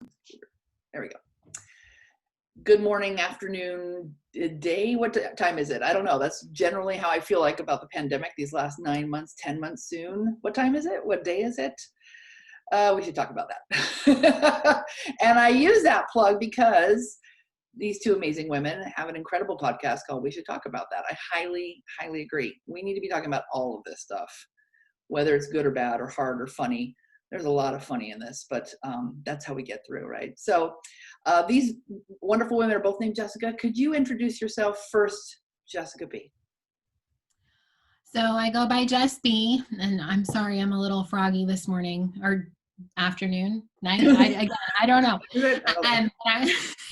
There we go. Good morning, afternoon, day. What time is it? I don't know. That's generally how I feel like about the pandemic these last 9 months, 10 months soon. What time is it? What day is it? We should talk about that. And I use that plug because these two amazing women have an incredible podcast called We Should Talk About That. I highly, highly agree. We need to be talking about all of this stuff, whether it's good or bad or hard or funny. There's a lot of funny in this, but that's how we get through, right? So these wonderful women are both named Jessica. Could you introduce yourself first, Jessica B? So I go by Jess B, and I'm sorry I'm a little froggy this morning or afternoon, night. I don't know.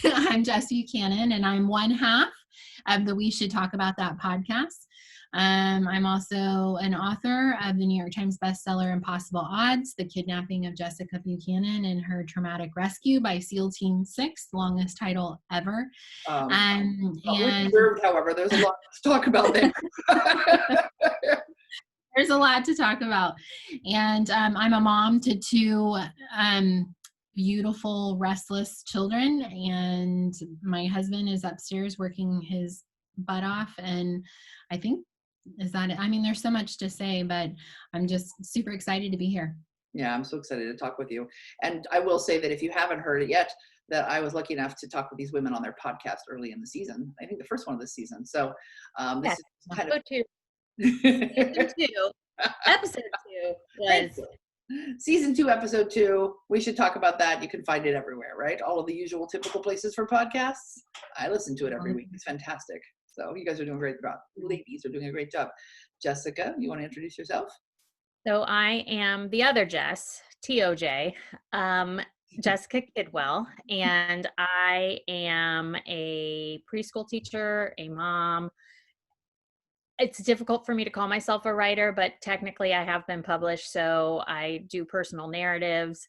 I'm Jess Buchanan, and I'm one half of the We Should Talk About That podcast. I'm also an author of the New York Times bestseller Impossible Odds, The Kidnapping of Jessica Buchanan and Her Traumatic Rescue by SEAL Team 6, longest title ever. And reserved, however, there's a lot to talk about there. There's a lot to talk about. And I'm a mom to two beautiful, restless children. And my husband is upstairs working his butt off. And I think, is that it? I mean, there's so much to say, but I'm just super excited to be here. Yeah, I'm so excited to talk with you. And I will say that if you haven't heard it yet, that I was lucky enough to talk with these women on their podcast early in the season. I think the first one of the season. So this is kind of Season 2, episode 2 was Season 2, episode 2. We should talk about that. You can find it everywhere, right? All of the usual typical places for podcasts. I listen to it every week. It's fantastic. So you guys are doing a great job. Ladies are doing a great job. Jessica, you want to introduce yourself? So I am the other Jess, TOJ, Jessica Kidwell, and I am a preschool teacher, a mom. It's difficult for me to call myself a writer, but technically I have been published, so I do personal narratives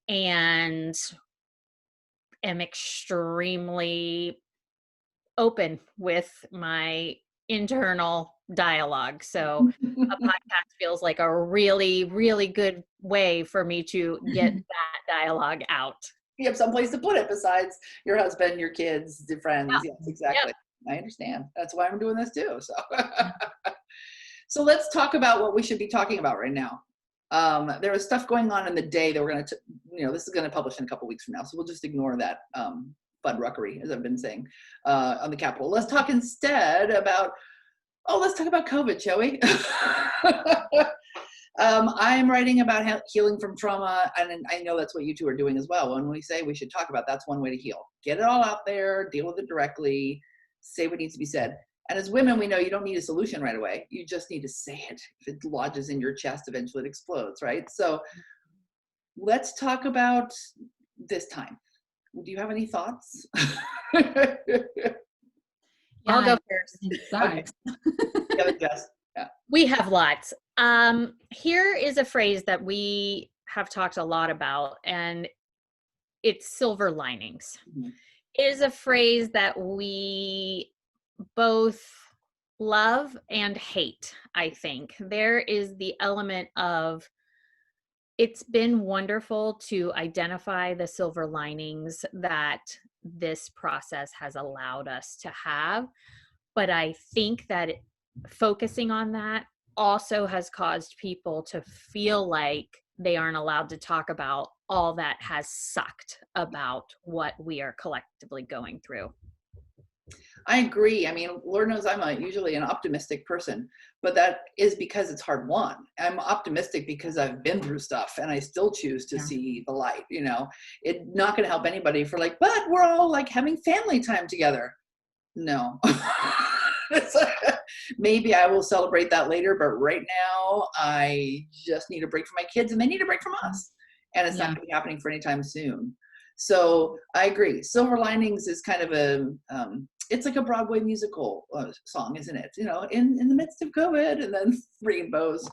and am extremely open with my internal dialogue. So a podcast feels like a really, really good way for me to get that dialogue out. You have someplace to put it besides your husband, your kids, your friends. Yeah. Yes, exactly. Yep. I understand. That's why I'm doing this too. So let's talk about what we should be talking about right now. There was stuff going on in the day that we're going to, this is going to publish in a couple weeks from now. So we'll just ignore that fuddruckery, as I've been saying, on the Capitol. Let's talk instead about, let's talk about COVID, shall we? I'm writing about healing from trauma, and I know that's what you two are doing as well. When we say we should talk about, that's one way to heal. Get it all out there, deal with it directly, say what needs to be said. And as women, we know you don't need a solution right away. You just need to say it. If it lodges in your chest, eventually it explodes, right? So let's talk about this time. Do you have any thoughts? I'll go first. Okay. Yeah. We have lots. Here is a phrase that we have talked a lot about, and it's silver linings. Mm-hmm. It is a phrase that we both love and hate, I think. There is the element of, it's been wonderful to identify the silver linings that this process has allowed us to have. But I think that focusing on that also has caused people to feel like they aren't allowed to talk about all that has sucked about what we are collectively going through. I agree. I mean, Lord knows I'm usually an optimistic person, but that is because it's hard won. I'm optimistic because I've been through stuff and I still choose to see the light, It's not going to help anybody for but we're all like having family time together. No. Maybe I will celebrate that later, but right now I just need a break from my kids and they need a break from us. And it's not going to be happening for any time soon. So I agree. Silver linings is kind of it's like a Broadway musical song, isn't it? In the midst of COVID, and then rainbows,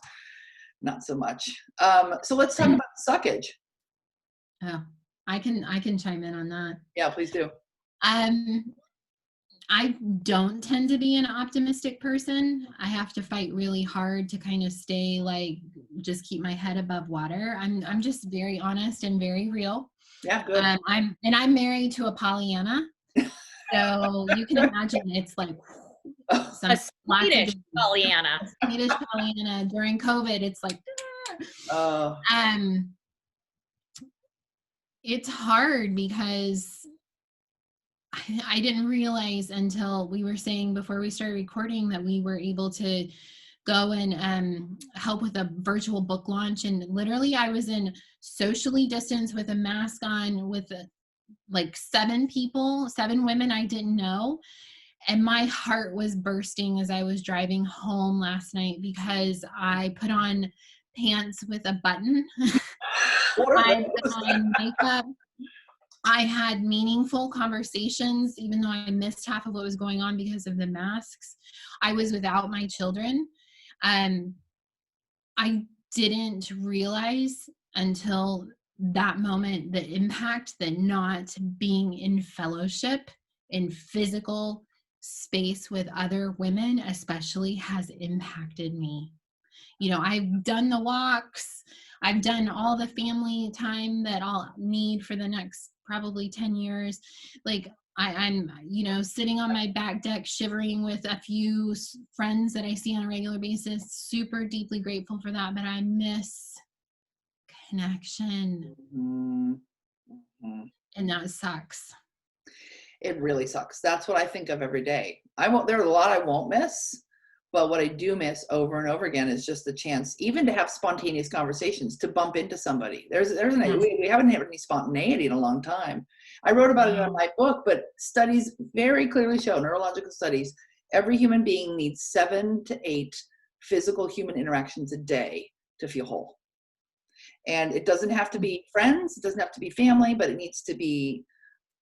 not so much. So let's talk about suckage. Oh, I can chime in on that. Yeah, please do. I don't tend to be an optimistic person. I have to fight really hard to kind of stay like, just keep my head above water. I'm just very honest and very real. Yeah, good. I'm married to a Pollyanna. So you can imagine it's like A Swedish Pollyanna. A Swedish Pollyanna during COVID. It's like, it's hard because I didn't realize until we were saying before we started recording that we were able to go and help with a virtual book launch. And literally I was in socially distanced with a mask on with like 7 women I didn't know. And my heart was bursting as I was driving home last night because I put on pants with a button. I put on makeup. I had meaningful conversations, even though I missed half of what was going on because of the masks. I was without my children. I didn't realize until that moment the impact that not being in fellowship, in physical space with other women especially, has impacted me. You know, I've done the walks, I've done all the family time that I'll need for the next probably 10 years. Like I'm, you know, sitting on my back deck shivering with a few friends that I see on a regular basis, super deeply grateful for that, but I miss connection. And that sucks. It really sucks. That's what I think of every day. There are a lot I won't miss, but what I do miss over and over again is just the chance, even to have spontaneous conversations, to bump into somebody. We haven't had any spontaneity in a long time. I wrote about it in my book, but studies very clearly show, neurological studies, every human being needs 7 to 8 physical human interactions a day to feel whole. And it doesn't have to be friends, it doesn't have to be family, but it needs to be,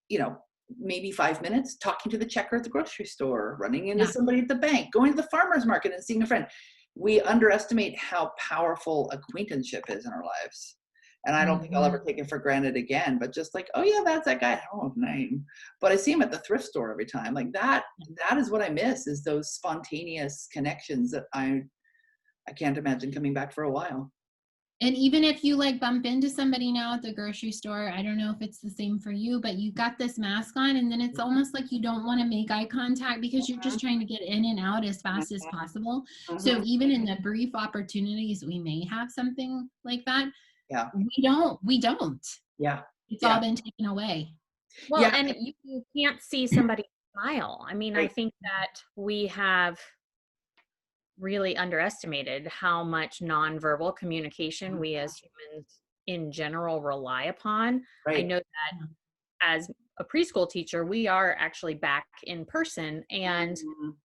you know, maybe 5 minutes talking to the checker at the grocery store, running into somebody at the bank, going to the farmer's market and seeing a friend. We underestimate how powerful acquaintanceship is in our lives. And I don't think I'll ever take it for granted again, but just like, oh yeah, that's that guy. I don't know his name, but I see him at the thrift store every time. Like that is what I miss, is those spontaneous connections that I can't imagine coming back for a while. And even if you like bump into somebody now at the grocery store, I don't know if it's the same for you, but you got this mask on and then it's almost like you don't want to make eye contact because you're just trying to get in and out as fast as possible. So even in the brief opportunities we may have something like that, we don't. Yeah. It's all been taken away. Well, and you can't see somebody smile. I mean, I think that we have really underestimated how much nonverbal communication we as humans in general rely upon. I know that as a preschool teacher, we are actually back in person and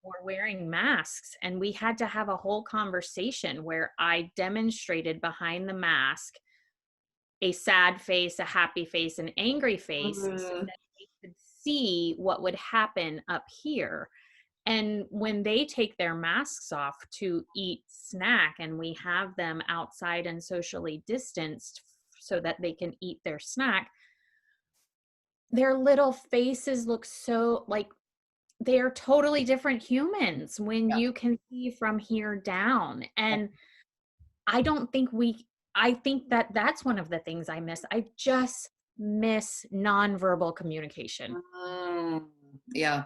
we're wearing masks, and we had to have a whole conversation where I demonstrated behind the mask a sad face, a happy face, an angry face, so that they could see what would happen up here. And when they take their masks off to eat snack and we have them outside and socially distanced so that they can eat their snack, their little faces look so like they are totally different humans when you can see from here down. And I think that that's one of the things I miss. I just miss nonverbal communication. Yeah.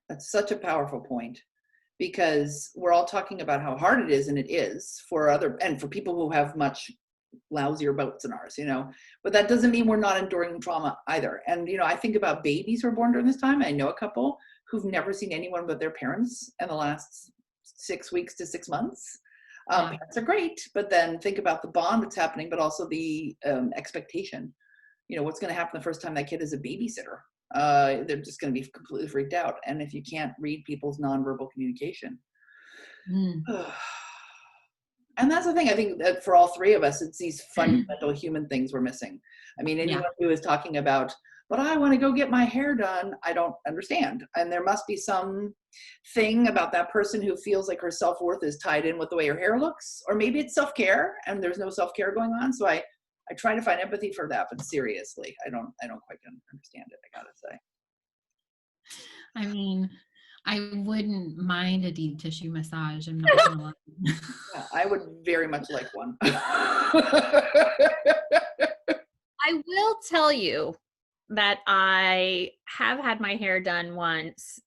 That's such a powerful point, because we're all talking about how hard it is, and it is for people who have much lousier boats than ours, you know, but that doesn't mean we're not enduring trauma either. And, you know, I think about babies who are born during this time. I know a couple who've never seen anyone but their parents in the last 6 weeks to 6 months. Parents are great, but then think about the bond that's happening, but also the expectation. You know, what's going to happen the first time that kid is a babysitter? They're just going to be completely freaked out. And if you can't read people's nonverbal communication. And that's the thing, I think that for all 3 of us, it's these fundamental human things we're missing. I mean, anyone who is talking about, but I want to go get my hair done, I don't understand. And there must be some thing about that person who feels like her self-worth is tied in with the way her hair looks, or maybe it's self-care and there's no self-care going on. So I try to find empathy for that, but seriously, I don't quite understand it, I gotta say. I mean, I wouldn't mind a deep tissue massage. I'm not gonna lie. Yeah, I would very much like one. I will tell you that I have had my hair done once,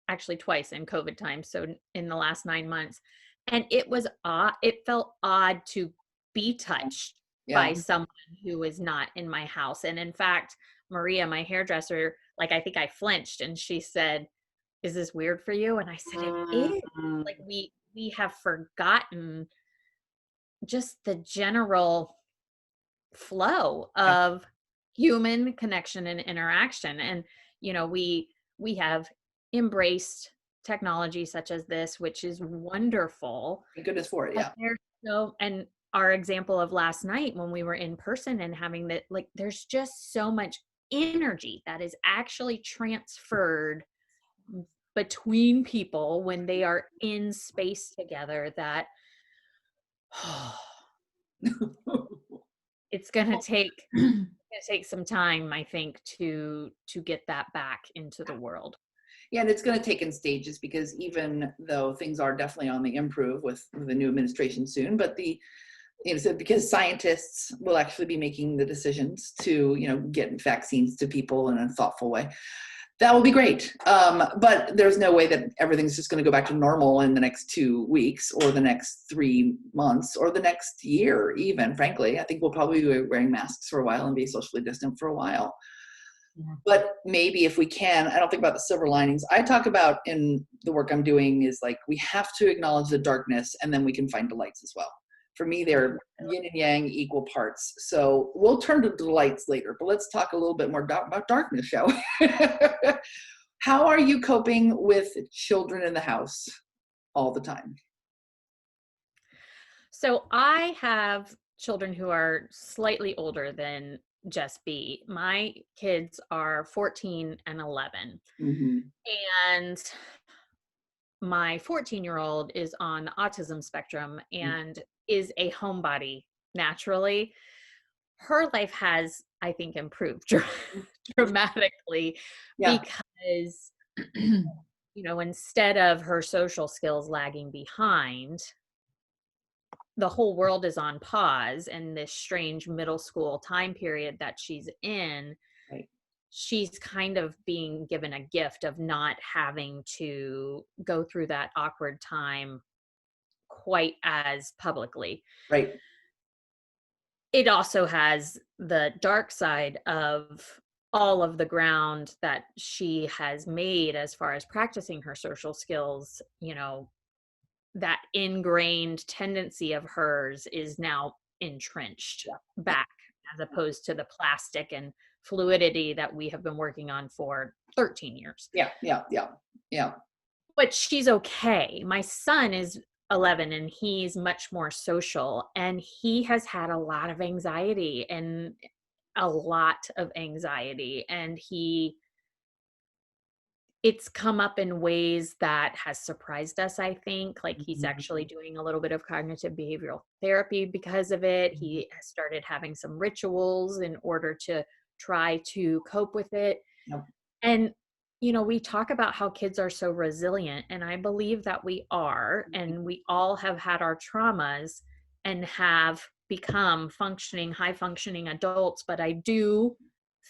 actually twice in COVID time. So in the last 9 months. And it was odd. It felt odd to be touched Yeah. by someone who was not in my house. And in fact, Maria, my hairdresser, like, I think I flinched and she said, "Is this weird for you?" And I said, "It is." Like, we have forgotten just the general flow Yeah. of human connection and interaction. And we have embraced technology such as this, which is wonderful. Thank goodness for it. But Yeah. there's and our example of last night when we were in person and having that, like, there's just so much energy that is actually transferred between people when they are in space together, that it's going to take some time, I think, to get that back into the world. Yeah, and it's going to take in stages, because even though things are definitely on the improve with the new administration soon, but so because scientists will actually be making the decisions to, get vaccines to people in a thoughtful way. That will be great. But there's no way that everything's just going to go back to normal in the next 2 weeks or the next 3 months or the next year, even, frankly. I think we'll probably be wearing masks for a while and be socially distant for a while. Yeah. But maybe if we can, I don't think about the silver linings. I talk about in the work I'm doing is like, we have to acknowledge the darkness and then we can find delights as well. For me, they're yin and yang, equal parts. So we'll turn to delights later, but let's talk a little bit more about darkness, shall we? How are you coping with children in the house all the time? So I have children who are slightly older than Just B. My kids are 14 and 11. Mm-hmm. And my 14-year-old is on the autism spectrum and is a homebody naturally. Her life has, I think, improved dramatically, Yeah. because, instead of her social skills lagging behind, the whole world is on pause, and this strange middle school time period that she's in, Right. she's kind of being given a gift of not having to go through that awkward time quite as publicly. Right. It also has the dark side of all of the ground that she has made as far as practicing her social skills. That ingrained tendency of hers is now entrenched back, as opposed to the plastic and fluidity that we have been working on for 13 years. Yeah. But she's okay. My son is 11 and he's much more social, and he has had a lot of anxiety, and it's come up in ways that has surprised us, I think. Like, he's actually doing a little bit of cognitive behavioral therapy because of it. He has started having some rituals in order to try to cope with it. Yep. And, we talk about how kids are so resilient, and I believe that we are, and we all have had our traumas and have become high functioning adults. But I do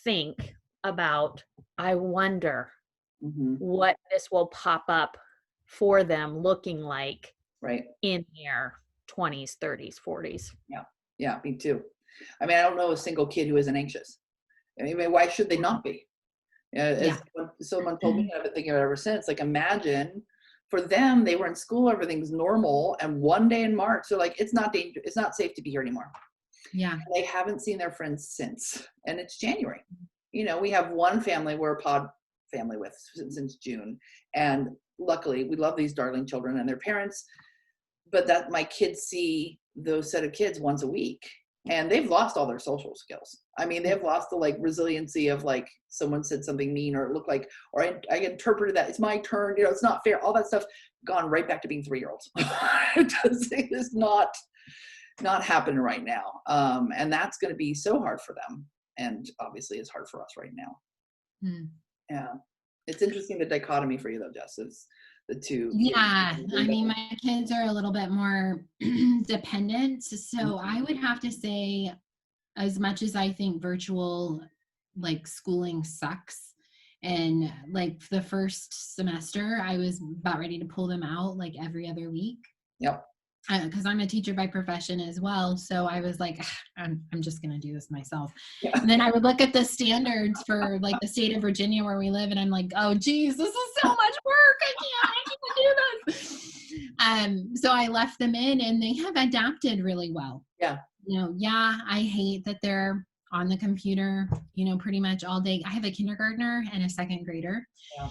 think about, I wonder what this will pop up for them looking like in their 20s, 30s, 40s. Yeah, me too. I mean, I don't know a single kid who isn't anxious. I mean, why should they not be? As someone told me, I've been thinking about it ever since, like, imagine for them, they were in school, everything's normal, and one day in March, they're like, it's not dangerous, it's not safe to be here anymore. Yeah. And they haven't seen their friends since, and it's January. We have one family we're a pod family with since June, and luckily we love these darling children and their parents, but that my kids see those set of kids once a week, and they've lost all their social skills. I mean, they've lost the resiliency of, like, someone said something mean, or it looked like, or I interpreted that it's my turn, it's not fair, all that stuff, gone right back to being 3-year-olds. It's not happening right now. And that's going to be so hard for them, and obviously it's hard for us right now. Yeah. It's interesting, the dichotomy for you though, Jess, is the two. Yeah, I mean, my kids are a little bit more dependent. So I would have to say, as much as I think virtual like schooling sucks, and like the first semester, I was about ready to pull them out like every other week. Yep. Because I'm a teacher by profession as well. So I was like, I'm just going to do this myself. Yeah. And then I would look at the standards for like the state of Virginia where we live. And I'm like, oh, geez, this is so much work. I can't do this. So I left them in and they have adapted really well. Yeah. You know, yeah, I hate that they're on the computer, you know, pretty much all day. I have a kindergartner and a second grader. Yeah.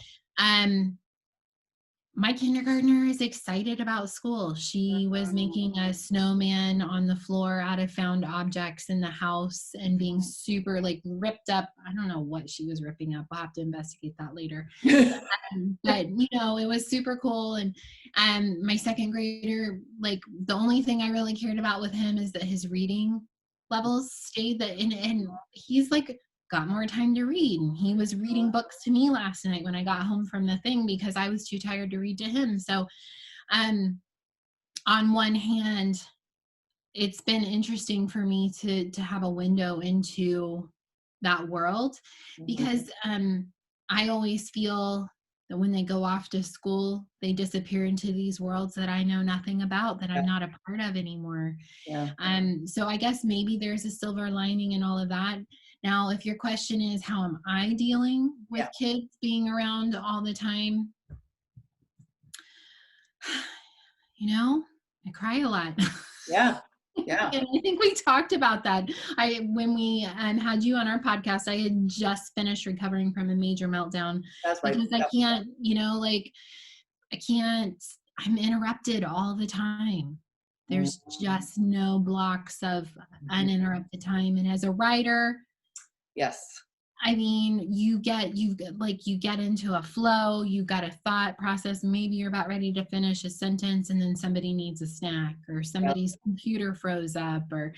My kindergartner is excited about school. She was making a snowman on the floor out of found objects in the house and being super like ripped up. I don't know what she was ripping up. I'll have to investigate that later. But you know, it was super cool. And my second grader, like the only thing I really cared about with him is that his reading levels stayed that, and he's like got more time to read. And he was reading books to me last night when I got home from the thing because I was too tired to read to him. So on one hand, it's been interesting for me to have a window into that world because I always feel that when they go off to school, they disappear into these worlds that I know nothing about, that I'm not a part of anymore. Yeah. So I guess maybe there's a silver lining in all of that. Now, if your question is, how am I dealing with kids being around all the time? You know, I cry a lot. Yeah. Yeah. And I think we talked about that. When we had you on our podcast, I had just finished recovering from a major meltdown. That's right. Because I can't, you know, like I'm interrupted all the time. There's just no blocks of uninterrupted time. And as a writer, yes, I mean, you get into a flow, you got a thought process, maybe you're about ready to finish a sentence and then somebody needs a snack, or somebody's computer froze up, or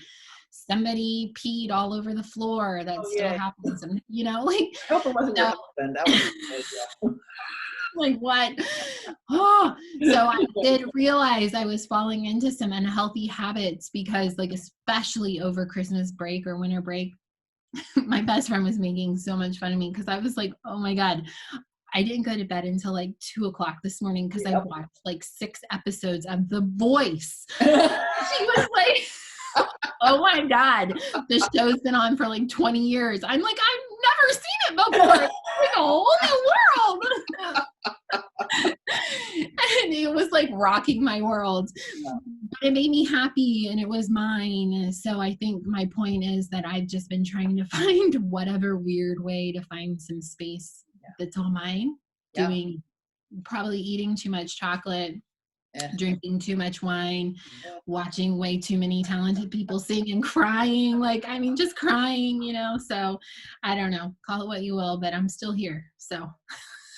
somebody peed all over the floor. That still happens. And, you know, like, I hope it wasn't your husband. That was like what? Oh, so I did realize I was falling into some unhealthy habits because, like, especially over Christmas break or winter break, my best friend was making so much fun of me because I was like, oh my God, I didn't go to bed until like 2:00 this morning because I watched like 6 episodes of The Voice. She was like, oh my God, this show's been on for like 20 years. I'm like, I've never seen it before. It's like a whole new world. And it was like rocking my world. But it made me happy and it was mine. So I think my point is that I've just been trying to find whatever weird way to find some space that's all mine. Probably eating too much chocolate, drinking too much wine, watching way too many talented people sing and crying. Like, I mean, just crying, you know? So I don't know, call it what you will, but I'm still here. So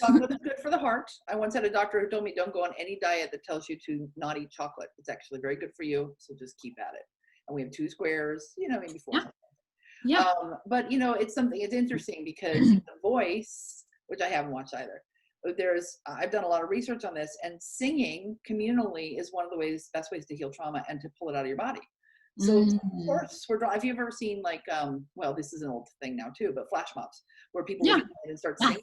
chocolate is good for the heart. I once had a doctor who told me don't go on any diet that tells you to not eat chocolate. It's actually very good for you. So just keep at it. And we have 2 squares, you know, maybe 4. Yeah. But you know, it's interesting because The Voice, which I haven't watched either. I've done a lot of research on this, and singing communally is one of the best ways to heal trauma and to pull it out of your body. So of course, have you ever seen like, well, this is an old thing now too, but flash mobs where people will and start singing?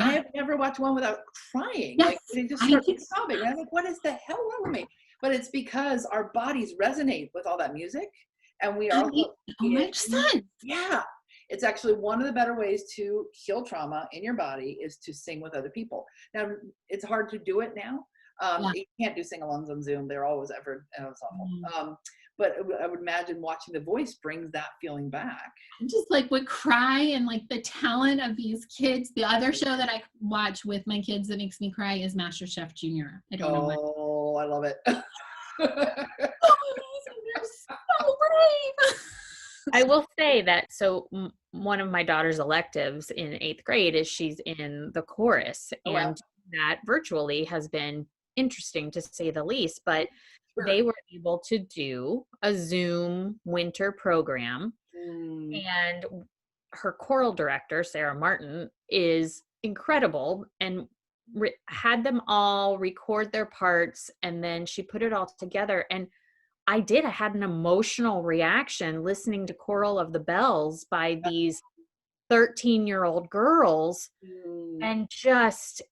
I have never watched one without crying. Like they just start sobbing. And I'm like, what is the hell wrong with me? But it's because our bodies resonate with all that music, and we are. Makes sense. Yeah, it's actually one of the better ways to heal trauma in your body is to sing with other people. Now it's hard to do it now. You can't do sing-alongs on Zoom. They're always it's awful. But I would imagine watching The Voice brings that feeling back. I just like would cry, and like the talent of these kids. The other show that I watch with my kids that makes me cry is MasterChef Junior. I don't know why. Oh, I love it. They're so brave. I will say that, so one of my daughter's electives in 8th grade is she's in the chorus, and that virtually has been interesting to say the least, but they were able to do a Zoom winter program, and her choral director, Sarah Martin, is incredible, and had them all record their parts, and then she put it all together. And I had an emotional reaction listening to Choral of the Bells by these 13-year-old girls. And just,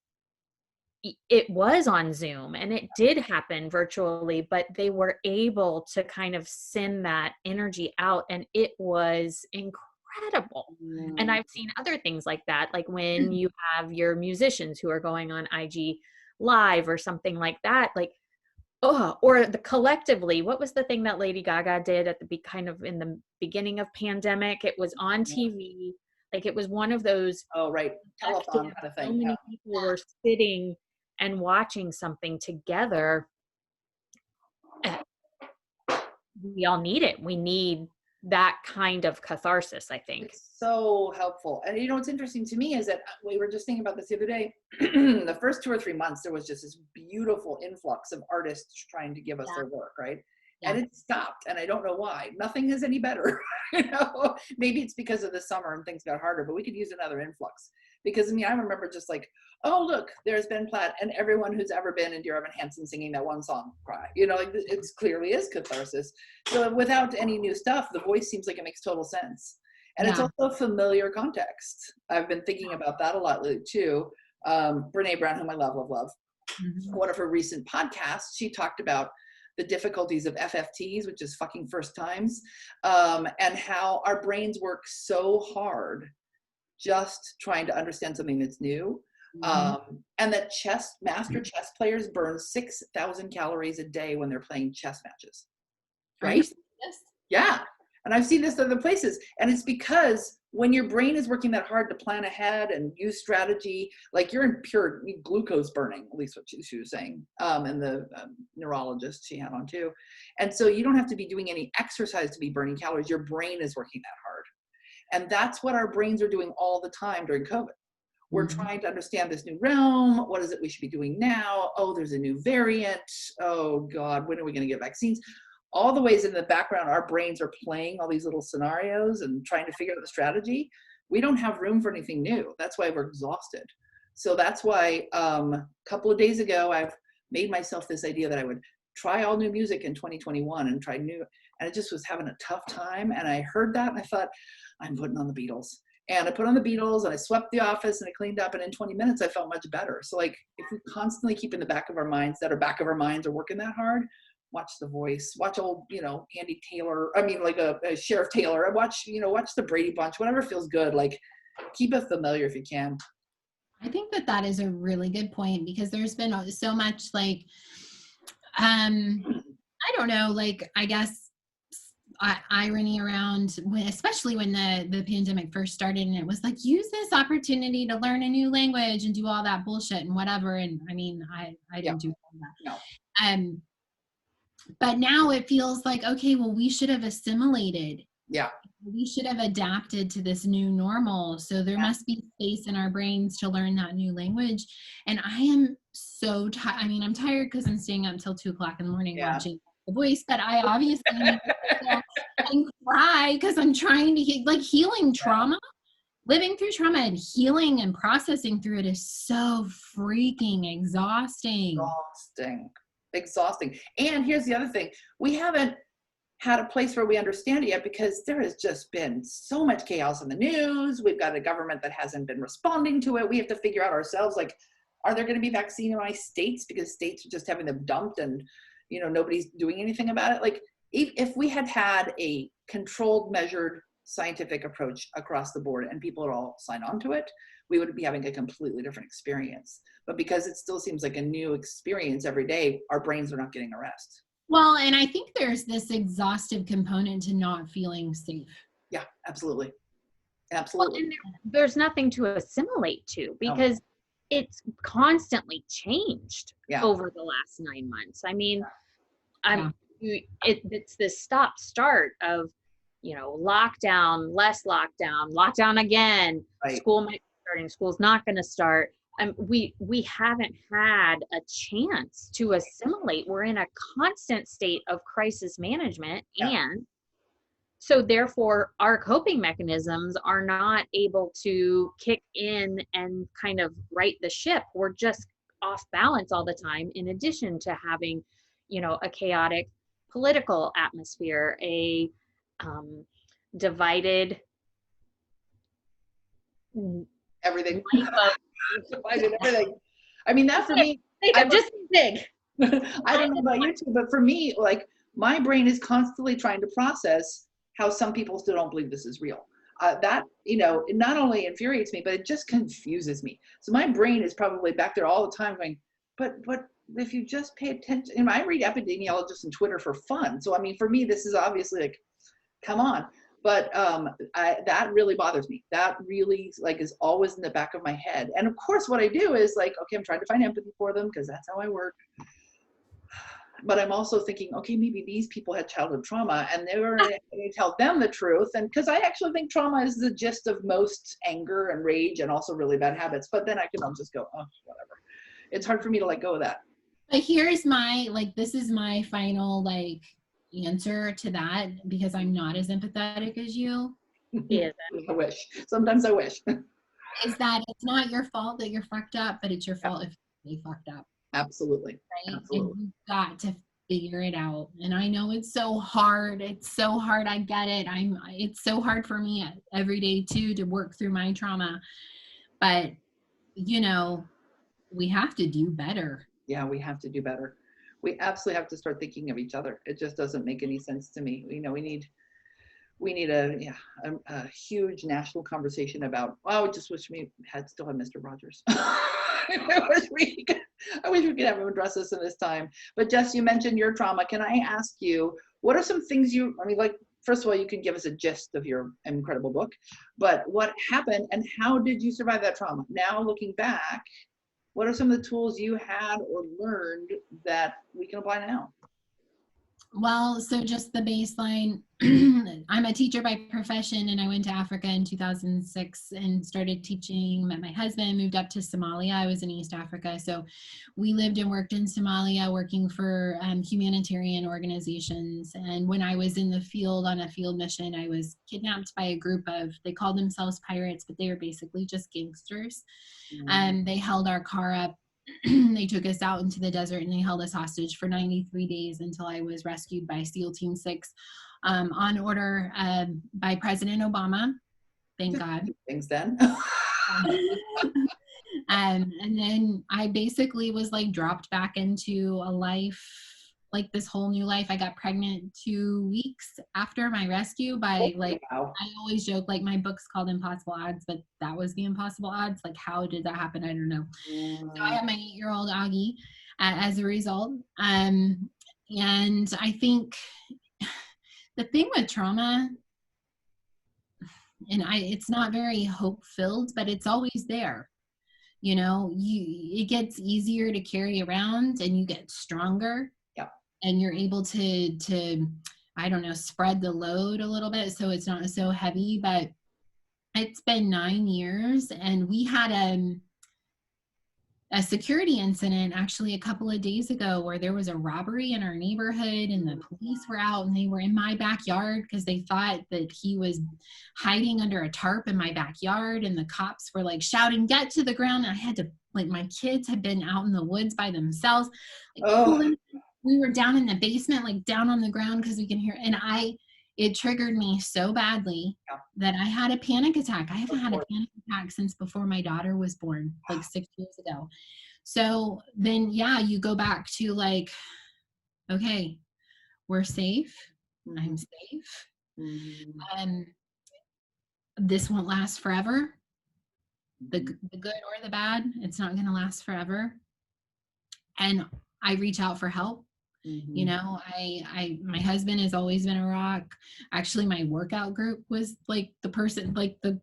it was on Zoom and it did happen virtually, but they were able to kind of send that energy out, and it was incredible. And I've seen other things like that, like when you have your musicians who are going on IG Live or something like that, like, or the collectively, what was the thing that Lady Gaga did at the kind of in the beginning of pandemic? It was on TV, like it was one of those. Oh, right. Telethon kind of thing. So many people were sitting and watching something together. We all need it. We need that kind of catharsis, I think. It's so helpful. And you know, what's interesting to me is that we were just thinking about this the other day. The first 2 or 3 months, there was just this beautiful influx of artists trying to give us their work, right? And it stopped, and I don't know why. Nothing is any better. You know, maybe it's because of the summer and things got harder, but we could use another influx. Because I mean, I remember just like, oh look, there's Ben Platt, and everyone who's ever been in Dear Evan Hansen singing that one song, Cry. You know, like it clearly is catharsis. So without any new stuff, the voice seems like it makes total sense. And it's also familiar context. I've been thinking about that a lot lately too. Brene Brown, whom I love, love, love. One of her recent podcasts, she talked about the difficulties of FFTs, which is fucking first times, and how our brains work so hard just trying to understand something that's new. And that master chess players burn 6,000 calories a day when they're playing chess matches. Right? Yeah. And I've seen this other places. And it's because when your brain is working that hard to plan ahead and use strategy, like you're in pure glucose burning, at least what she was saying, and the neurologist she had on too. And so you don't have to be doing any exercise to be burning calories. Your brain is working that hard. And that's what our brains are doing all the time during COVID. We're trying to understand this new realm. What is it we should be doing now? Oh, there's a new variant. Oh God, when are we going to get vaccines? All the ways in the background, our brains are playing all these little scenarios and trying to figure out the strategy. We don't have room for anything new. That's why we're exhausted. So that's why a couple of days ago, I've made myself this idea that I would try all new music in 2021 and try new, and I just was having a tough time. And I heard that and I thought, I'm putting on the Beatles. And I put on the Beatles and I swept the office and I cleaned up, and in 20 minutes I felt much better. So like if we constantly keep in the back of our minds that our back of our minds are working that hard, watch The Voice, watch old, you know, Andy Taylor, I mean like a Sheriff Taylor, watch the Brady Bunch, whatever feels good, like keep it familiar if you can. I think that is a really good point, because there's been so much like, I don't know, like, I guess irony around, especially when the pandemic first started, and it was like, use this opportunity to learn a new language and do all that bullshit and whatever. And I mean, I didn't do all that. No. But now it feels like, okay, well, we should have assimilated. Yeah. We should have adapted to this new normal. So there must be space in our brains to learn that new language. And I am so tired. I mean, I'm tired because I'm staying up until 2:00 in the morning watching The Voice, but I obviously need to and cry because I'm trying to healing trauma. Living through trauma and healing and processing through it is so freaking exhausting. Exhausting. And here's the other thing. We haven't had a place where we understand it yet, because there has just been so much chaos in the news. We've got a government that hasn't been responding to it. We have to figure out ourselves, like, are there going to be vaccinized states because states are just having them dumped and, you know, nobody's doing anything about it? Like, if we had had a controlled, measured, scientific approach across the board and people would all sign on to it, we would be having a completely different experience. But because it still seems like a new experience every day, our brains are not getting a rest. Well, and I think there's this exhaustive component to not feeling safe. Yeah, absolutely. Well, and there's nothing to assimilate to, because it's constantly changed over the last 9 months. I mean, it's this stop-start of, you know, lockdown, less lockdown, lockdown again, school might be starting, school's not going to start. We haven't had a chance to assimilate. We're in a constant state of crisis management and So therefore, our coping mechanisms are not able to kick in and kind of right the ship. We're just off balance all the time, in addition to having, a chaotic political atmosphere, a divided Everything. life of Divided everything. I mean, that for me, I'm just big. I don't know about you two, but for me, like, my brain is constantly trying to process how some people still don't believe this is real. That, it not only infuriates me, but it just confuses me. So my brain is probably back there all the time going, but if you just pay attention, and I read epidemiologists on Twitter for fun. So, I mean, for me, this is obviously like, come on. But that really bothers me. That really is always in the back of my head. And of course, what I do is like, okay, I'm trying to find empathy for them because that's how I work. But I'm also thinking, okay, maybe these people had childhood trauma and they were going to tell them the truth. And because I actually think trauma is the gist of most anger and rage and also really bad habits. But then I'll just go, oh, whatever. It's hard for me to let go of that. But here's my, this is my final, answer to that, because I'm not as empathetic as you. Yeah. I wish. Sometimes I wish. Is that it's not your fault that you're fucked up, but it's your fault if they fucked up. Absolutely. Right? Absolutely. And you've got to figure it out. And I know it's so hard. It's so hard. I get it. It's so hard for me every day too, to work through my trauma. But, we have to do better. Yeah, we have to do better. We absolutely have to start thinking of each other. It just doesn't make any sense to me. We need a huge national conversation about, I just wish we still had Mr. Rogers. I wish we could have him address this in this time. But Jess, you mentioned your trauma. Can I ask you, what are some things first of all, you can give us a gist of your incredible book, but what happened and how did you survive that trauma? Now looking back, what are some of the tools you had or learned that we can apply now? Well, so just the baseline, I'm a teacher by profession, and I went to Africa in 2006 and started teaching, met my husband, moved up to Somalia. I was in East Africa. So we lived and worked in Somalia, working for humanitarian organizations. And when I was in the field on a field mission, I was kidnapped by a group they called themselves pirates, but they were basically just gangsters. And they held our car up. They took us out into the desert and they held us hostage for 93 days until I was rescued by SEAL Team 6 on order by President Obama. Thank God. Thanks, then. And then I basically was dropped back into a life, this whole new life. I got pregnant 2 weeks after my rescue by wow. I always joke, my book's called Impossible Odds, but that was the impossible odds. How did that happen? I don't know. So I have my 8-year-old Augie as a result. And I think the thing with trauma, and it's not very hope-filled, but it's always there. It gets easier to carry around and you get stronger. And you're able to I don't know, spread the load a little bit so it's not so heavy. But it's been 9 years, and we had a security incident actually a couple of days ago where there was a robbery in our neighborhood, and the police were out and they were in my backyard because they thought that he was hiding under a tarp in my backyard, and the cops were shouting, "Get to the ground." And I had to my kids had been out in the woods by themselves. We were down in the basement, down on the ground, because we can hear. And it triggered me so badly that I had a panic attack. I haven't had a panic attack since before my daughter was born, 6 years ago. So then, you go back to okay, we're safe. Mm-hmm. I'm safe. Mm-hmm. This won't last forever. The good or the bad, it's not going to last forever. And I reach out for help. Mm-hmm. My husband has always been a rock. Actually, my workout group was the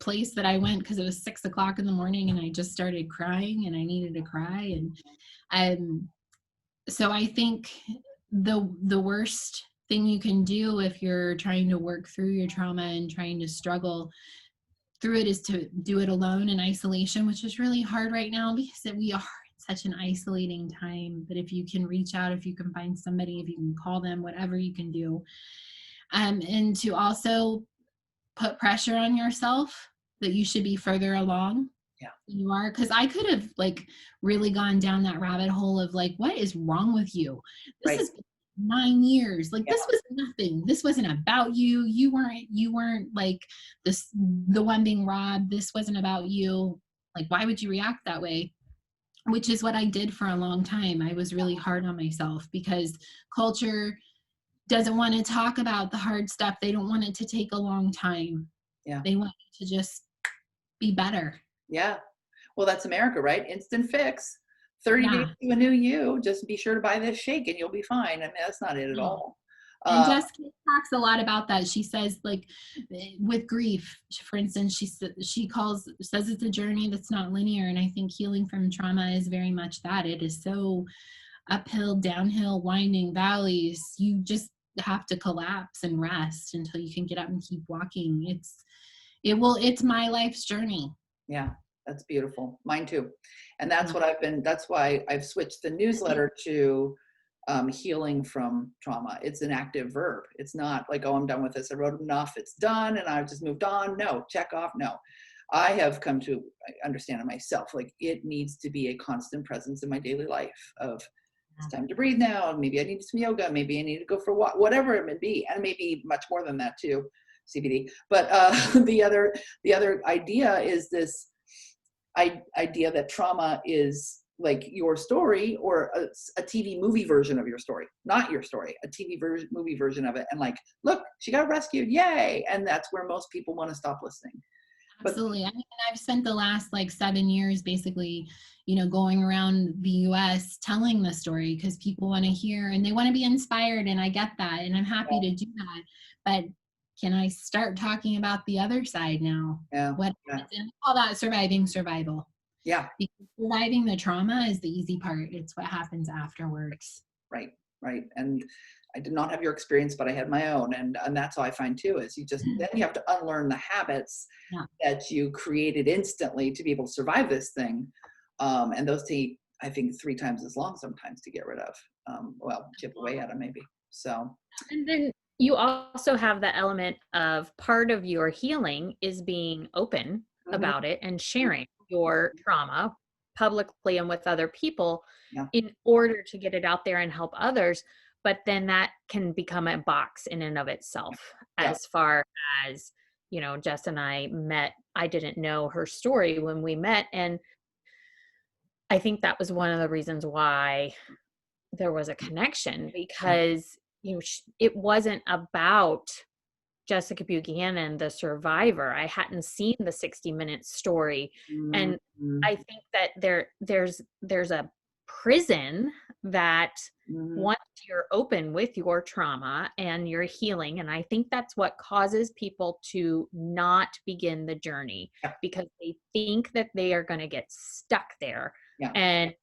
place that I went because it was 6 o'clock in the morning and I just started crying and I needed to cry. And so I think the worst thing you can do if you're trying to work through your trauma and trying to struggle through it is to do it alone in isolation, which is really hard right now because we are such an isolating time. But if you can reach out, if you can find somebody, if you can call them, whatever you can do. And to also put pressure on yourself that you should be further along. Yeah. You are, because I could have like really gone down that rabbit hole of like, what is wrong with you? This Right. has been 9 years. Like Yeah. this was nothing. This wasn't about you. You weren't like this, the one being robbed. This wasn't about you. Like, why would you react that way? Which is what I did for a long time. I was really hard on myself because culture doesn't want to talk about the hard stuff. They don't want it to take a long time. Yeah. They want you to just be better. Yeah. Well, that's America, right? Instant fix. 30 days to a new you. Just be sure to buy this shake and you'll be fine. I mean, that's not it at all. And Jessica talks a lot about that. She says, like, with grief, for instance, she says it's a journey that's not linear. And I think healing from trauma is very much that. It is so uphill, downhill, winding valleys. You just have to collapse and rest until you can get up and keep walking. It's my life's journey. Yeah, that's beautiful. Mine too. And that's that's why I've switched the newsletter to healing from trauma. It's an active verb. It's not like, oh, I'm done with this. I wrote enough. It's done. And I've just moved on. No, check off. No, I have come to understand it myself. Like it needs to be a constant presence in my daily life of it's time to breathe now. Maybe I need some yoga. Maybe I need to go for a walk, whatever it may be. And maybe much more than that too, CBD. But the other idea is this idea that trauma is like your story or a TV movie version of your story, not your story, a TV movie version of it. And like, look, she got rescued. Yay. And that's where most people want to stop listening. Absolutely. I mean, I've spent the last like 7 years basically, going around the US telling the story because people want to hear and they want to be inspired. And I get that. And I'm happy to do that. But can I start talking about the other side now? Yeah. And all that surviving survival. Yeah. Because surviving the trauma is the easy part. It's what happens afterwards. Right. And I did not have your experience, but I had my own. And that's how I find too, is then you have to unlearn the habits that you created instantly to be able to survive this thing. And those take, I think, 3 times as long sometimes to get rid of. Chip away at them maybe. So. And then you also have the element of part of your healing is being open about it and sharing your trauma publicly and with other people in order to get it out there and help others. But then that can become a box in and of itself as far as, Jess and I met. I didn't know her story when we met. And I think that was one of the reasons why there was a connection because, it wasn't about Jessica Buchanan, the survivor. I hadn't seen the 60-minute story. And I think that there's a prison that once you're open with your trauma and your healing, and I think that's what causes people to not begin the journey because they think that they are going to get stuck there. And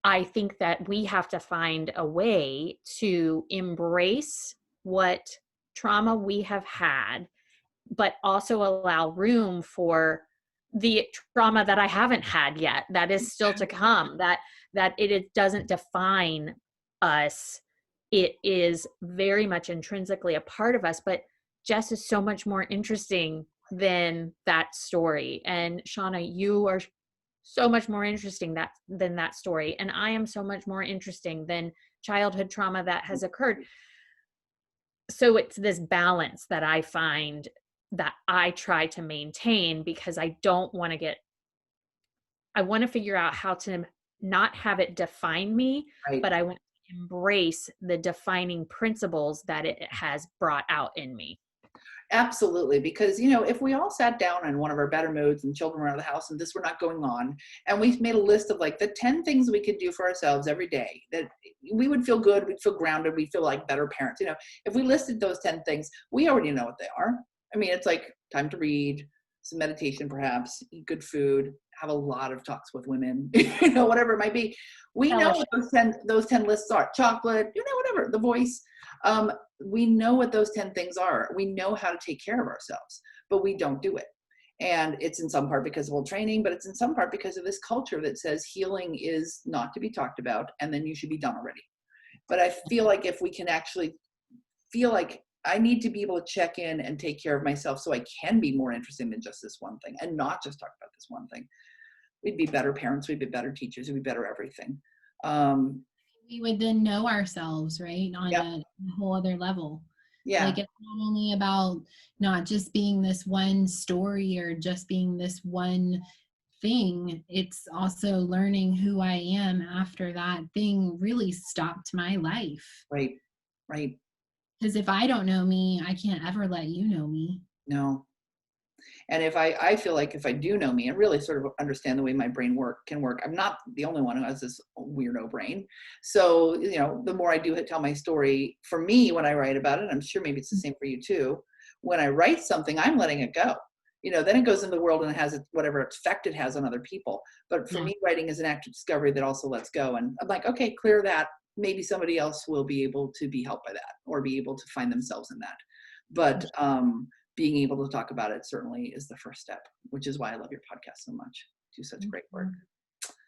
I think that we have to find a way to embrace what trauma we have had, but also allow room for the trauma that I haven't had yet, that is still to come, that it doesn't define us. It is very much intrinsically a part of us, but Jess is so much more interesting than that story. And Shauna, you are so much more interesting than that story. And I am so much more interesting than childhood trauma that has occurred. So it's this balance that I find that I try to maintain because I don't want to I want to figure out how to not have it define me, but I want to embrace the defining principles that it has brought out in me. Absolutely. Because, if we all sat down in one of our better moods and children were out of the house and this were not going on, and we made a list of like the 10 things we could do for ourselves every day, that we would feel good, we'd feel grounded, we'd feel like better parents. If we listed those 10 things, we already know what they are. I mean, it's like time to read, some meditation, perhaps, eat good food, have a lot of talks with women, whatever it might be. We know what those 10 lists are. Chocolate, whatever, The Voice. We know what those 10 things are. We know how to take care of ourselves, but we don't do it. And it's in some part because of old training, but it's in some part because of this culture that says healing is not to be talked about and then you should be done already. But I feel like if we can actually feel like I need to be able to check in and take care of myself so I can be more interesting than just this one thing and not just talk about this one thing. We'd be better parents, we'd be better teachers, we'd be better everything. We would then know ourselves, right? On a whole other level. Yeah. Like, it's not only about not just being this one story or just being this one thing, it's also learning who I am after that thing really stopped my life. Right. Because if I don't know me, I can't ever let you know me. No. And if I feel like if I do know me and really sort of understand the way my brain can work, I'm not the only one who has this weirdo brain. So, the more I do tell my story, for me, when I write about it, I'm sure maybe it's the same for you too. When I write something, I'm letting it go. Then it goes into the world and it has whatever effect it has on other people. But for me, writing is an act of discovery that also lets go. And I'm like, okay, clear that. Maybe somebody else will be able to be helped by that or be able to find themselves in that. But being able to talk about it certainly is the first step, which is why I love your podcast so much. You do such great work.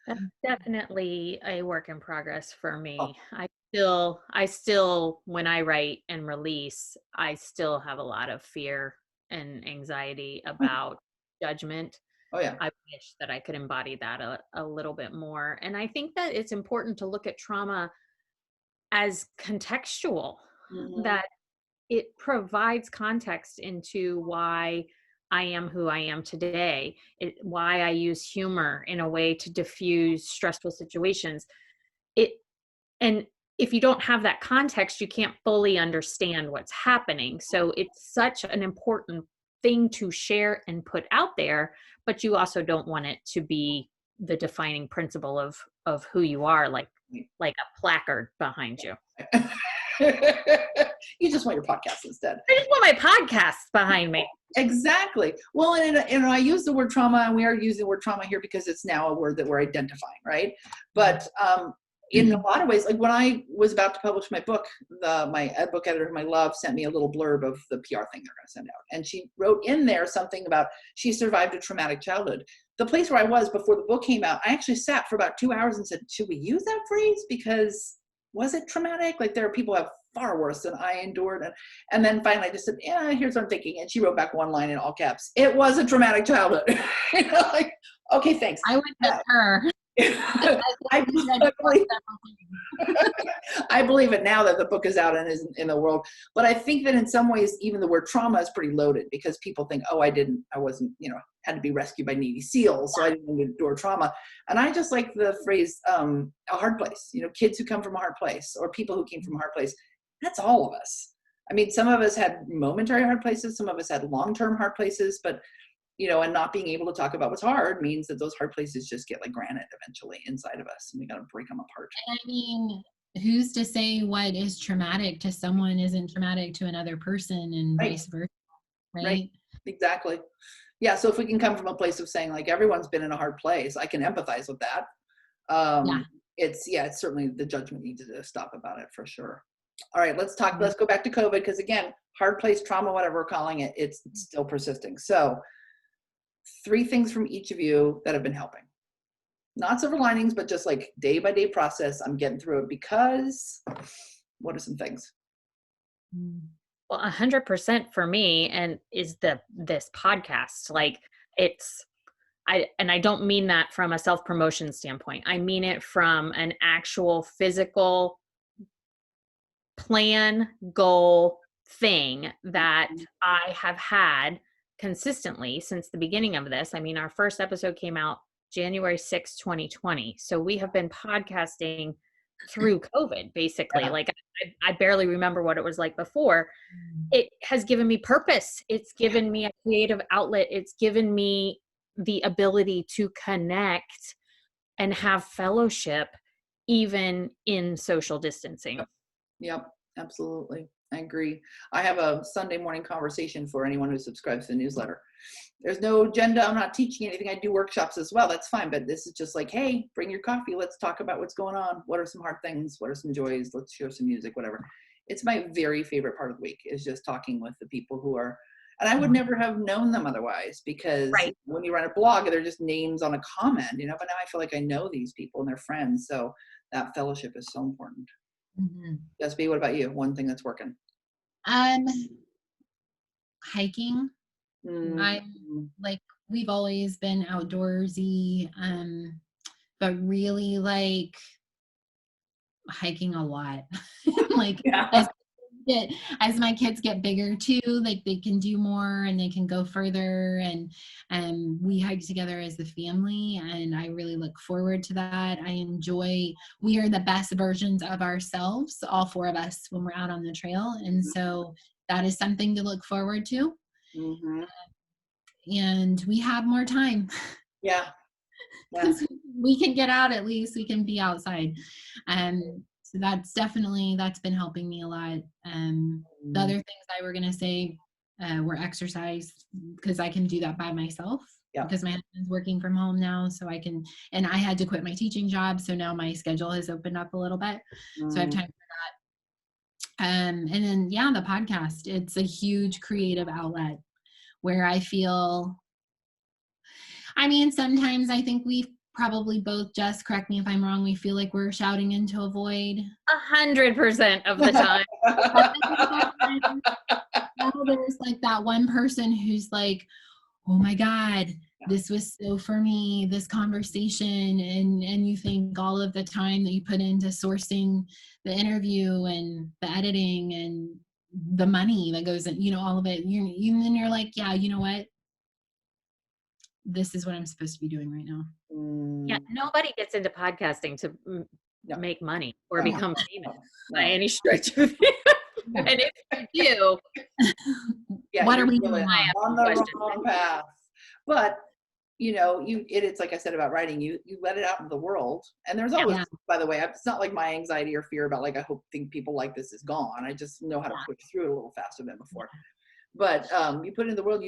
That's definitely a work in progress for me. Oh. I still, when I write and release, I still have a lot of fear and anxiety about judgment. Oh yeah. I wish that I could embody that a little bit more. And I think that it's important to look at trauma as contextual, that it provides context into why I am who I am today, why I use humor in a way to diffuse stressful situations. And if you don't have that context, you can't fully understand what's happening. So it's such an important thing to share and put out there, but you also don't want it to be the defining principle of who you are, like a placard behind you. You just want your podcast instead. I just want my podcast behind me. Exactly. Well, and I use the word trauma, and we are using the word trauma here because it's now a word that we're identifying, right? But in a lot of ways, like when I was about to publish my book, my book editor, whom I love, sent me a little blurb of the PR thing they're going to send out. And she wrote in there something about she survived a traumatic childhood. The place where I was before the book came out, I actually sat for about 2 hours and said, should we use that phrase? Because was it traumatic? Like there are people who have far worse than I endured. And then finally I just said, yeah, here's what I'm thinking. And she wrote back one line in all caps. It was a traumatic childhood. Like, okay, thanks. I would with her. I believe it now that the book is out and is in the world. But I think that in some ways, even the word trauma is pretty loaded because people think, oh, I wasn't, had to be rescued by Navy SEALs, so I didn't endure trauma. And I just like the phrase, a hard place, kids who come from a hard place or people who came from a hard place. That's all of us. I mean, some of us had momentary hard places. Some of us had long-term hard places, but and not being able to talk about what's hard means that those hard places just get like granite eventually inside of us, and we got to break them apart. I mean, who's to say what is traumatic to someone isn't traumatic to another person, and vice versa, right? Exactly. Yeah. So if we can come from a place of saying like everyone's been in a hard place, I can empathize with that. It's certainly the judgment needs to stop about it for sure. All right, let's go back to COVID because again, hard place, trauma, whatever we're calling it, it's still persisting. So 3 things from each of you that have been helping. Not silver linings, but just like day by day process. I'm getting through it because what are some things? Well, 100% for me, and is this podcast. Like I don't mean that from a self-promotion standpoint. I mean it from an actual physical plan, goal thing that I have had consistently since the beginning of this. I mean, our first episode came out January 6, 2020. So we have been podcasting through COVID, basically. Yeah. Like I barely remember what it was like before. It has given me purpose. It's given me a creative outlet. It's given me the ability to connect and have fellowship even in social distancing. Yep, absolutely. I agree. I have a Sunday morning conversation for anyone who subscribes to the newsletter. There's no agenda. I'm not teaching anything. I do workshops as well. That's fine. But this is just like, hey, bring your coffee. Let's talk about what's going on. What are some hard things? What are some joys? Let's share some music, whatever. It's my very favorite part of the week is just talking with the people who are, and I would never have known them otherwise because when you run a blog, they're just names on a comment, but now I feel like I know these people and they're friends. So that fellowship is so important. Jessica, what about you? One thing that's working? Um, Hiking. I Mm-hmm. like, we've always been outdoorsy, but really like hiking a lot. Like Yeah. get, as my kids get bigger too, like they can do more and they can go further, and we hike together as a family, and I really look forward to that. I enjoy, we are the best versions of ourselves, all four of us, when we're out on the trail, and so that is something to look forward to. Mm-hmm. And we have more time Yeah. Yeah. because we can get out, at least we can be outside. So that's been helping me a lot. The other things I were going to say were exercise, because I can do that by myself, Yeah. because my husband's working from home now, so I can, and I had to quit my teaching job, so now my schedule has opened up a little bit, so I have time for that. And then, yeah, the podcast, it's a huge creative outlet where I feel, I mean, sometimes I think we probably both, just correct me if I'm wrong, we feel like we're shouting into a void. 100% of the time. Now there's like that one person who's like, oh my God, this was so for me, this conversation. And you think all of the time that you put into sourcing the interview and the editing and the money that goes in, all of it, then you're like, yeah, you know what? This is what I'm supposed to be doing right now. Yeah, nobody gets into podcasting to make money or become famous by any stretch of it. And if you do, what are we doing? On the wrong path. But it's like I said about writing, you let it out into the world, and there's always, by the way, it's not like my anxiety or fear about like, I think people like this is gone. I just know how to push through it a little faster than before. But you put it in the world,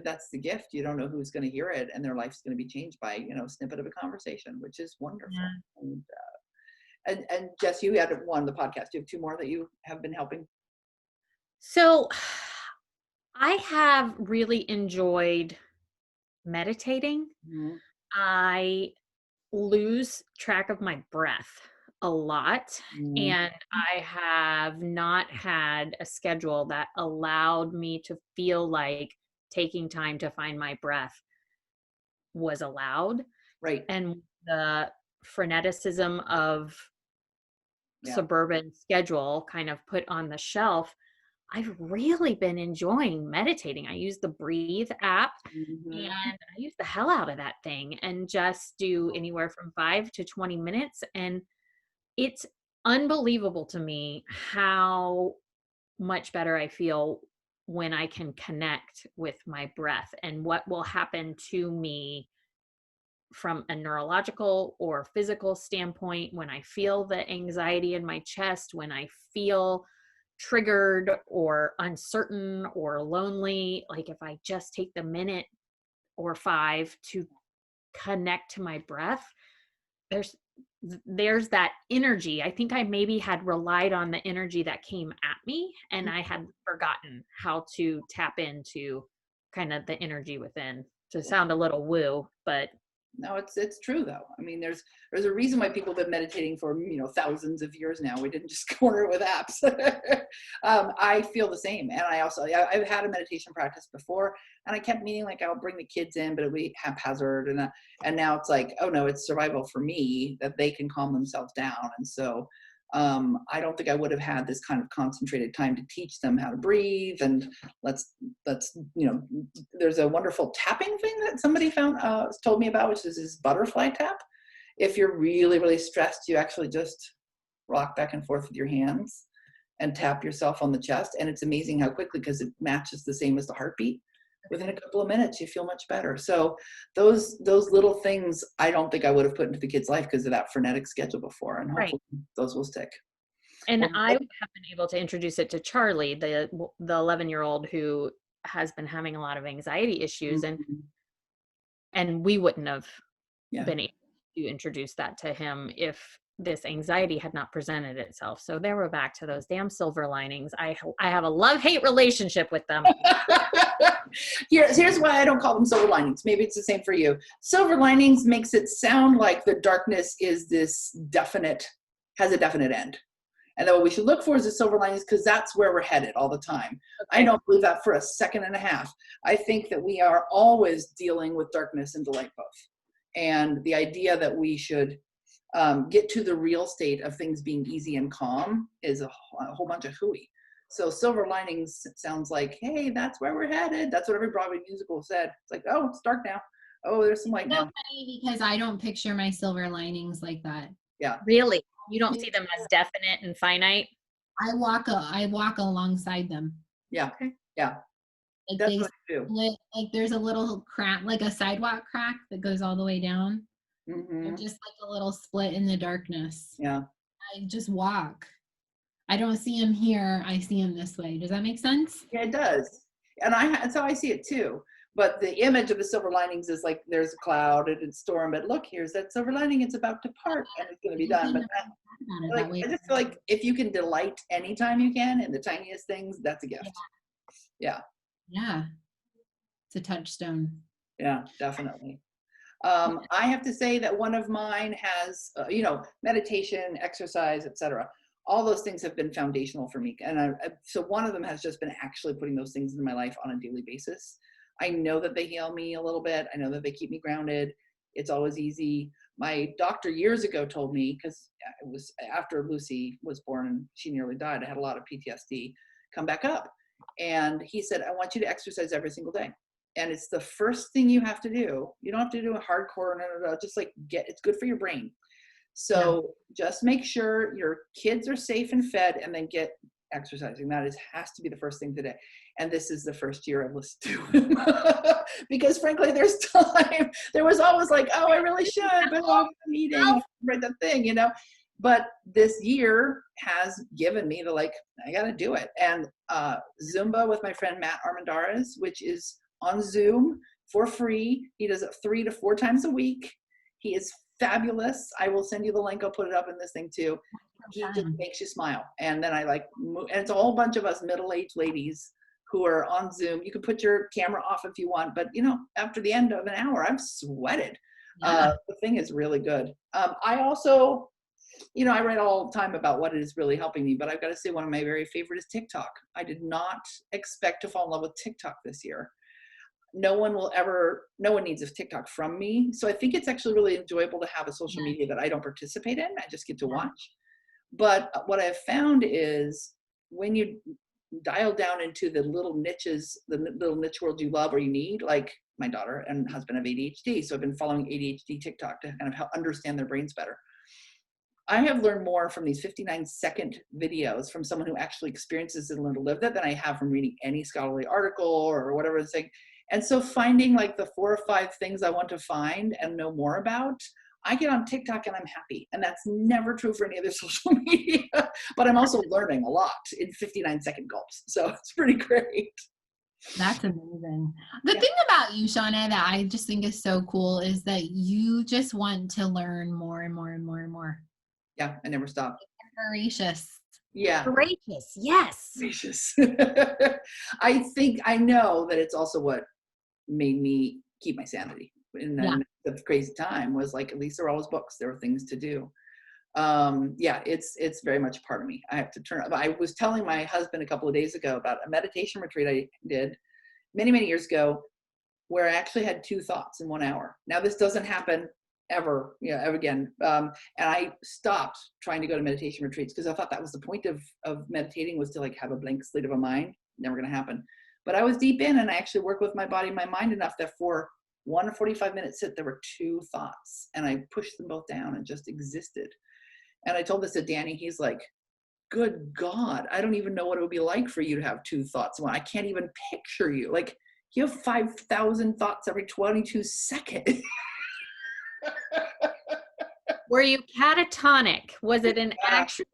that's the gift. You don't know who's going to hear it, and their life's going to be changed by a snippet of a conversation, which is wonderful. And Jess, you had one, the podcast. Do you have two more that you have been helping? So I have really enjoyed meditating. Mm-hmm. I lose track of my breath a lot, and I have not had a schedule that allowed me to feel like taking time to find my breath was allowed. Right. And the freneticism of suburban schedule kind of put on the shelf, I've really been enjoying meditating. I use the Breathe app, and I use the hell out of that thing and just do anywhere from 5 to 20 minutes. And it's unbelievable to me how much better I feel when I can connect with my breath and what will happen to me from a neurological or physical standpoint when I feel the anxiety in my chest, when I feel triggered or uncertain or lonely. Like if I just take the minute or 5 to connect to my breath, there's that energy. I think I maybe had relied on the energy that came at me, and I had forgotten how to tap into kind of the energy within. To sound a little woo, but no, it's true though. I mean, there's a reason why people have been meditating for thousands of years now. We didn't just corner it with apps. I feel the same, and I've had a meditation practice before, and I kept meaning like I'll bring the kids in, but it'll be haphazard, and now it's like, oh no, it's survival for me that they can calm themselves down, and so I don't think I would have had this kind of concentrated time to teach them how to breathe. And let's there's a wonderful tapping thing that somebody told me about, which is this butterfly tap. If you're really, really stressed, you actually just rock back and forth with your hands and tap yourself on the chest. And it's amazing how quickly, because it matches the same as the heartbeat. Within a couple of minutes, you feel much better. So those little things, I don't think I would have put into the kids' life because of that frenetic schedule before, and hopefully those will stick. And I have been able to introduce it to Charlie, the 11-year-old who has been having a lot of anxiety issues, and we wouldn't have been able to introduce that to him if this anxiety had not presented itself. So there we're back to those damn silver linings. I have a love-hate relationship with them. Here's why I don't call them silver linings. Maybe it's the same for you. Silver linings makes it sound like the darkness is has a definite end. And then what we should look for is the silver linings, because that's where we're headed all the time. I don't believe that for a second and a half. I think that we are always dealing with darkness and delight both. And the idea that we should get to the real state of things being easy and calm is a whole bunch of hooey. So silver linings sounds like, hey, that's where we're headed. That's what every Broadway musical said. It's like, oh, it's dark now. Oh, there's some light now. So funny because I don't picture my silver linings like that. Yeah. Really? You don't see them as definite and finite? I walk alongside them. Yeah. Okay. Yeah. Like That's they what I do. like there's a little crack, like a sidewalk crack that goes all the way down. Mm-hmm. They're just like a little split in the darkness. Yeah. I just walk. I don't see him here. I see him this way. Does that make sense? Yeah, it does. And that's how I see it too. But the image of the silver linings is like there's a cloud and it's storm, but look, here's that silver lining. It's about to part and it's going to be done. But I just feel like if you can delight anytime you can in the tiniest things, that's a gift. Yeah. Yeah. It's a touchstone. Yeah, definitely. I have to say that one of mine has, meditation, exercise, etc. All those things have been foundational for me. And so one of them has just been actually putting those things in my life on a daily basis. I know that they heal me a little bit. I know that they keep me grounded. It's always easy. My doctor years ago told me, because it was after Lucy was born and she nearly died, I had a lot of PTSD come back up. And he said, I want you to exercise every single day. And it's the first thing you have to do. You don't have to do a hardcore, just like it's good for your brain. So just make sure your kids are safe and fed and then get exercising. That has to be the first thing today. And this is the first year I've listened to him because frankly, there's time. There was always like, oh, I really should, but I'm eating, right, that thing, But this year has given me the, I got to do it. And Zumba with my friend Matt Armendariz, which is on Zoom for free. He does it 3 to 4 times a week. He is fabulous. I will send you the link. I'll put it up in this thing too. He just makes you smile. And then and it's a whole bunch of us middle-aged ladies who are on Zoom. You can put your camera off if you want, but after the end of an hour, I'm sweated. The thing is really good. I also, I write all the time about what is really helping me, but I've got to say one of my very favorite is TikTok. I did not expect to fall in love with TikTok this year. No one needs a TikTok from me. So I think it's actually really enjoyable to have a social media that I don't participate in. I just get to watch. But what I've found is when you dial down into the little niches, the little niche world you love or you need, like my daughter and husband have ADHD. So I've been following ADHD TikTok to kind of help understand their brains better. I have learned more from these 59-second videos from someone who actually experiences it and lived it than I have from reading any scholarly article or whatever the thing. And so finding like the 4 or 5 things I want to find and know more about, I get on TikTok and I'm happy. And that's never true for any other social media, but I'm also learning a lot in 59-second gulps. So it's pretty great. That's amazing. The thing about you, Shauna, that I just think is so cool is that you just want to learn more and more and more and more. Yeah, I never stop. Voracious. Yeah. Voracious, yes. Voracious. I know that it's also what made me keep my sanity. And then the crazy time was like, at least there were always books. There were things to do. It's very much part of me. I have to I was telling my husband a couple of days ago about a meditation retreat I did many, many years ago where I actually had 2 thoughts in 1 hour. Now this doesn't happen ever again. And I stopped trying to go to meditation retreats because I thought that was the point of meditating, was to like have a blank slate of a mind. Never going to happen. But I was deep in and I actually worked with my body and my mind enough that for 1 45-minute sit, there were 2 thoughts and I pushed them both down and just existed. And I told this to Danny. He's like, good God, I don't even know what it would be like for you to have 2 thoughts. Well, I can't even picture you. Like, you have 5,000 thoughts every 22 seconds. Were you catatonic? Was it an actual?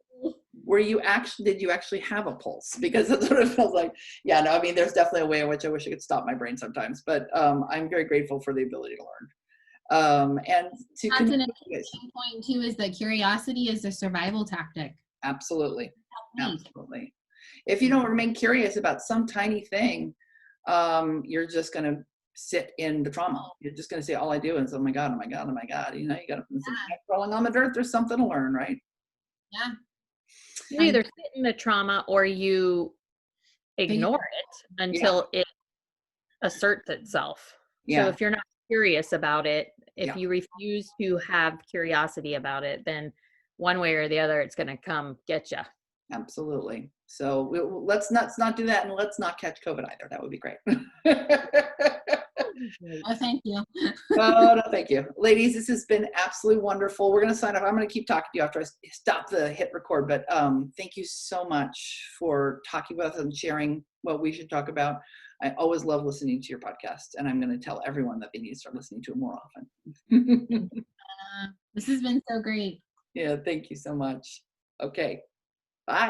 Did you actually have a pulse? Because that's what it feels like. Yeah, no, I mean, there's definitely a way in which I wish I could stop my brain sometimes, but I'm very grateful for the ability to learn. And to that's an interesting point too, is that curiosity is a survival tactic. Absolutely. Absolutely. If you don't remain curious about some tiny thing, you're just going to sit in the trauma. You're just going to say, all I do is, oh my God, oh my God, oh my God. You got to crawling on the dirt. There's something to learn, right? Yeah. You either sit in the trauma or you ignore it until it asserts itself. Yeah. So if you're not curious about it, if Yeah. you refuse to have curiosity about it, then one way or the other, it's going to come get you. Absolutely. So let's not do that, and let's not catch COVID either. That would be great. Oh, thank you. Oh, no, thank you. Ladies, this has been absolutely wonderful. We're going to sign off. I'm going to keep talking to you after I stop the hit record, but thank you so much for talking with us and sharing what we should talk about. I always love listening to your podcast, and I'm going to tell everyone that they need to start listening to it more often. This has been so great. Yeah, thank you so much. Okay, bye.